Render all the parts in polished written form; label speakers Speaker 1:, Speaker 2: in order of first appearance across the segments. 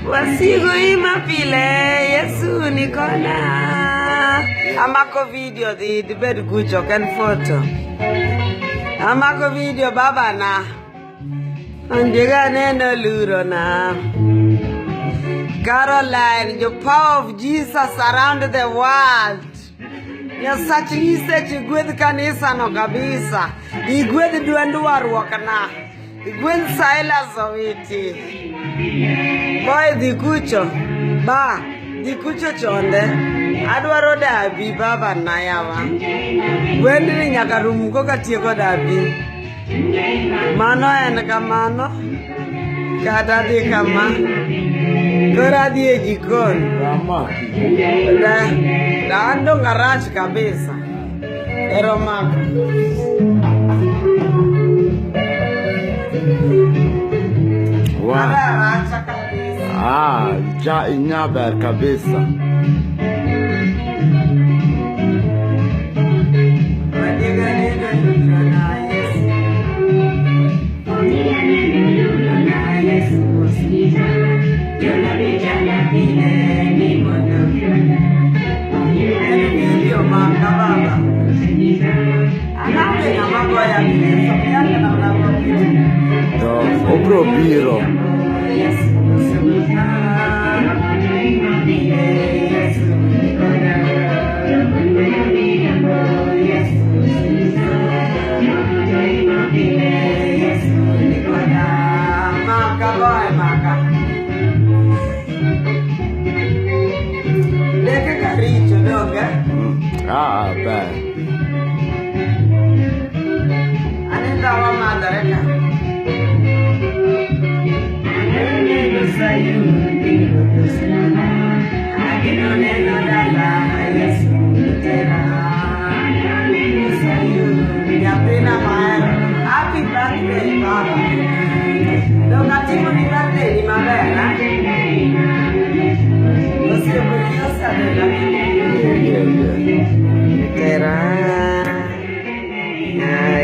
Speaker 1: Wasigo ima pile Yesu nikona. Amako video the bed gucho ken photo. Amako video baba na. Anjega neno luro na. Caroline, the power of Jesus around the world. Nyasachi nisechi gwedh kanisa no kabisa. Igwedh duandu warwakna. Igwedh Silas Owiti. Boy dikucho. Ba, dikucho chonde. Adwaro dabi baba na yawa. Gwendni nyaka rum koka tieko dabi. Mano en kamano. Kata di kama. Kora di e jikon. Da ando garage kabisa. Ero mako.
Speaker 2: Wow. Ja inyaber kabisa. Obro biro. Beh.
Speaker 1: Anitawa madareka. Happy birthday, Baba. Don't got to be birthday, my bad.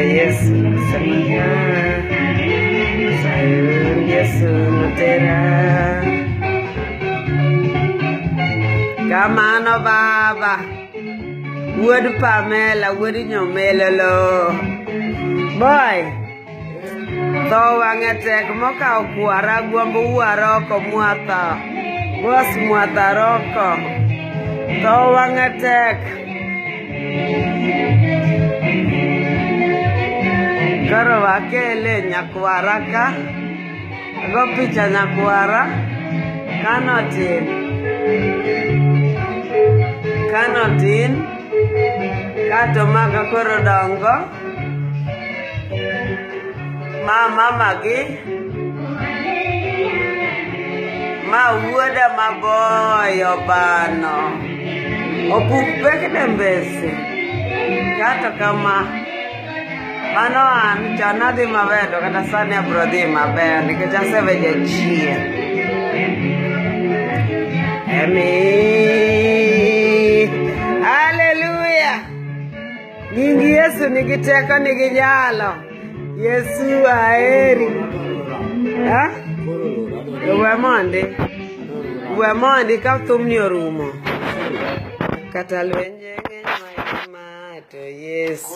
Speaker 1: Yesu semua sayur Yesu mutera. Kamano baba, wood Pamela, wood nyomela lo. Boy, towang etek moka okuara guambo uaroko muata, bos muata roko. Towang etek. Karo wakele nyakwara ka. Go picha nyakwara. Kanotin. Kato maka koro dongo. Mama magi. Ma wuoda maboyo bano. Opuk peke dembese. Kato kama. Mano an chana di mavedo kata sani abro di maber nikech aseveje chien. Hallelujah. Nyingi Yesu nigi teko nigi nyalo. Yesu aheri. Ha? We mondi ka thumni orumo. Kata lwenje ng'eny ma to Yesu.